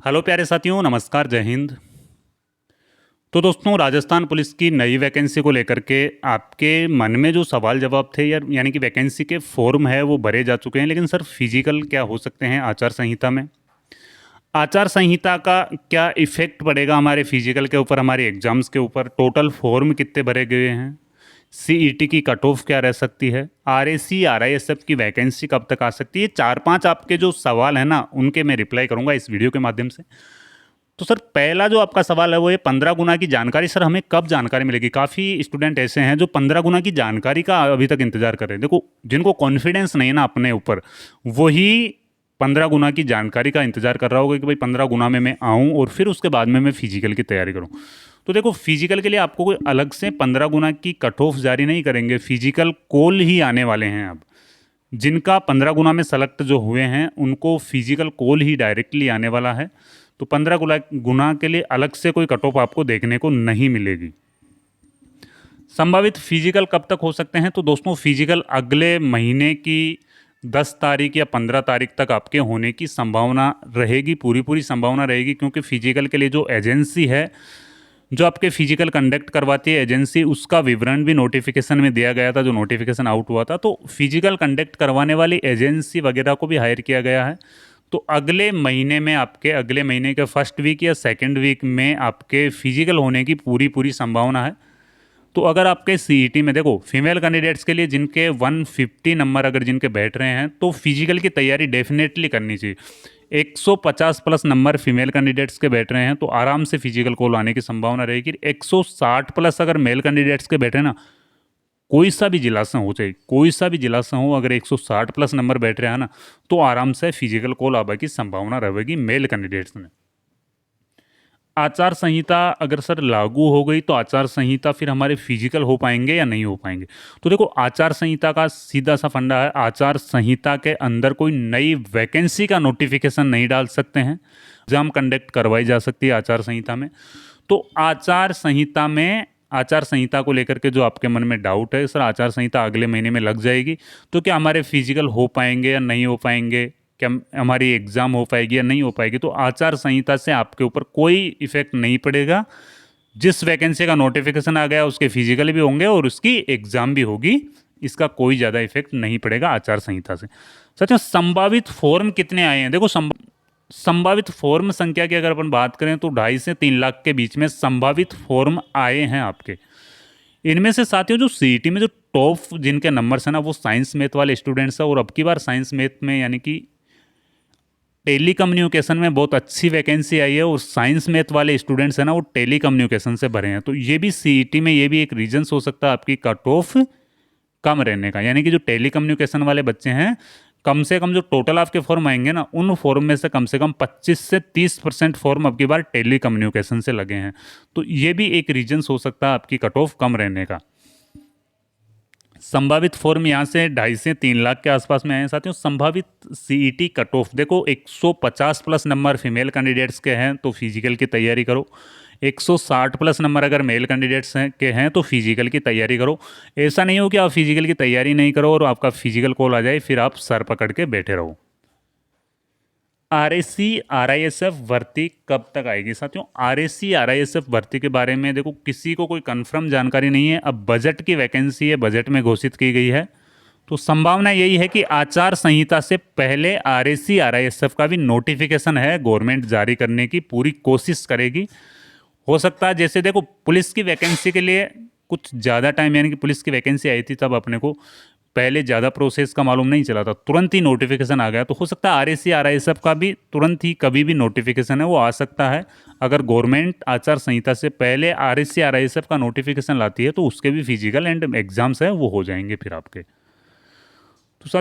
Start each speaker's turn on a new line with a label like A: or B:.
A: Hello प्यारे साथियों, नमस्कार, जय हिंद। तो दोस्तों, राजस्थान पुलिस की नई वैकेंसी को लेकर के आपके मन में जो सवाल जवाब थे यानी कि वैकेंसी के फॉर्म है वो भरे जा चुके हैं, लेकिन सर फिजिकल क्या हो सकते हैं आचार संहिता में? आचार संहिता का क्या इफेक्ट पड़ेगा हमारे फिजिकल के ऊपर, हमारे एग्जाम्स के ऊपर? टोटल फॉर्म कितने भरे गए हैं? सीईटी की कट ऑफ क्या रह सकती है? आरएसी आरआईएसएफ की वैकेंसी कब तक आ सकती है? 4-5 आपके जो सवाल है ना, उनके मैं रिप्लाई करूंगा इस वीडियो के माध्यम से। तो सर, पहला जो आपका सवाल है वो ये 15 गुना की जानकारी। सर, हमें कब जानकारी मिलेगी? काफ़ी स्टूडेंट ऐसे हैं जो 15 गुना की जानकारी का अभी तक इंतजार कर रहे हैं। देखो, जिनको कॉन्फिडेंस नहीं है ना अपने ऊपर, वही 15 गुना की जानकारी का इंतजार कर रहा होगा कि भाई 15 गुना में मैं आऊँ और फिर उसके बाद में मैं फिजिकल की तैयारी करूँ। तो देखो, फिजिकल के लिए आपको कोई अलग से 15 गुना की कट ऑफ जारी नहीं करेंगे, फिजिकल कॉल ही आने वाले हैं। अब जिनका 15 गुना में सेलेक्ट जो हुए हैं उनको फिजिकल कॉल ही डायरेक्टली आने वाला है। तो 15 गुना के लिए अलग से कोई कट ऑफ आपको देखने को नहीं मिलेगी। संभावित फिजिकल कब तक हो सकते हैं? तो दोस्तों, फिजिकल अगले महीने की 10 तारीख या 15 तारीख तक आपके होने की संभावना रहेगी, पूरी संभावना रहेगी, क्योंकि फिजिकल के लिए जो एजेंसी है जो आपके फिजिकल कंडक्ट करवाती है एजेंसी, उसका विवरण भी नोटिफिकेशन में दिया गया था, जो नोटिफिकेशन आउट हुआ था। तो फिजिकल कंडक्ट करवाने वाली एजेंसी वगैरह को भी हायर किया गया है। तो अगले महीने में आपके, अगले महीने के फर्स्ट वीक या सेकेंड वीक में आपके फिजिकल होने की पूरी संभावना है। तो अगर आपके सीईटी में देखो, फीमेल कैंडिडेट्स के लिए जिनके 150 नंबर अगर जिनके बैठ रहे हैं, तो फिजिकल की तैयारी डेफिनेटली करनी चाहिए। 150 प्लस नंबर फीमेल कैंडिडेट्स के बैठ रहे हैं तो आराम से फिजिकल कॉल आने की संभावना रहेगी। 160 प्लस अगर मेल कैंडिडेट्स के बैठे ना, कोई सा भी जिला से हो, चाहे कोई सा भी जिला से हो, अगर 160 प्लस नंबर बैठ रहे हैं ना, तो आराम से फिजिकल कॉल आने की संभावना रहेगी मेल कैंडिडेट्स में। आचार संहिता अगर सर लागू हो गई तो आचार संहिता फिर हमारे फिजिकल हो पाएंगे या नहीं हो पाएंगे? तो देखो, आचार संहिता का सीधा सा फंडा है, आचार संहिता के अंदर कोई नई वैकेंसी का नोटिफिकेशन नहीं डाल सकते हैं। एग्जाम कंडक्ट करवाई जा सकती है आचार संहिता में। तो आचार संहिता में, आचार संहिता को लेकर के जो आपके मन में डाउट है, सर आचार संहिता अगले महीने में लग जाएगी तो क्या हमारे फिजिकल हो पाएंगे या नहीं हो पाएंगे, क्या हमारी एग्ज़ाम हो पाएगी या नहीं हो पाएगी? तो आचार संहिता से आपके ऊपर कोई इफेक्ट नहीं पड़ेगा। जिस वैकेंसी का नोटिफिकेशन आ गया उसके फिजिकल भी होंगे और उसकी एग्ज़ाम भी होगी, इसका कोई ज़्यादा इफेक्ट नहीं पड़ेगा आचार संहिता से। सच में संभावित फॉर्म कितने आए हैं? देखो, संभावित फॉर्म संख्या की अगर अपन बात करें तो 2.5 से 3 लाख के बीच में संभावित फॉर्म आए हैं आपके। इनमें से साथियों, जो सीईटी में जो टॉप जिनके नंबर्स हैं ना, वो साइंस मैथ वाले स्टूडेंट्स हैं। और अब की बार साइंस मैथ में यानी कि टेली कम्युनिकेशन में बहुत अच्छी वैकेंसी आई है और साइंस मैथ वाले स्टूडेंट्स हैं ना, वो टेली कम्युनिकेशन से भरे हैं। तो ये भी सीईटी में, ये भी एक रीजंस हो सकता है आपकी कट ऑफ कम रहने का। यानी कि जो टेली कम्युनिकेशन वाले बच्चे हैं, कम से कम जो टोटल आपके फॉर्म आएंगे ना, उन फॉर्म में से कम 25 से 30% फॉर्म अब की बार टेली कम्युनिकेशन से लगे हैं। तो ये भी एक रीजंस हो सकता है आपकी कट ऑफ कम रहने का। संभावित फॉर्म यहाँ से 2.5 से 3 लाख के आसपास में आए हैं साथियों। संभावित सीईटी कट ऑफ देखो, 150 प्लस नंबर फीमेल कैंडिडेट्स के हैं तो फिजिकल की तैयारी करो। 160 प्लस नंबर अगर मेल कैंडिडेट्स के हैं तो फिजिकल की तैयारी करो। ऐसा नहीं हो कि आप फिजिकल की तैयारी नहीं करो और आपका फिजिकल कॉल आ जाए फिर आप सर पकड़ के बैठे रहो। आरएसी आरआईएसएफ भर्ती कब तक आएगी साथियों? आरएसी आरआईएसएफ भर्ती के बारे में देखो, किसी को कोई कंफर्म जानकारी नहीं है। अब बजट की वैकेंसी है, बजट में घोषित की गई है, तो संभावना यही है कि आचार संहिता से पहले आरएसी आरआईएसएफ का भी नोटिफिकेशन है, गवर्नमेंट जारी करने की पूरी कोशिश करेगी। हो सकता है, जैसे देखो, पुलिस की वैकेंसी के लिए कुछ ज़्यादा टाइम, यानी कि पुलिस की वैकेंसी आई थी तब अपने को पहले ज़्यादा प्रोसेस का मालूम नहीं चला था, तुरंत ही नोटिफिकेशन आ गया। तो हो सकता है आरएसी आरआईएसएफ का भी तुरंत ही कभी भी नोटिफिकेशन है वो आ सकता है। अगर गवर्नमेंट आचार संहिता से पहले आरएसी आरआईएसएफ का नोटिफिकेशन लाती है तो उसके भी फिजिकल एंड एग्जाम्स है वो हो जाएंगे फिर आपके। तो सर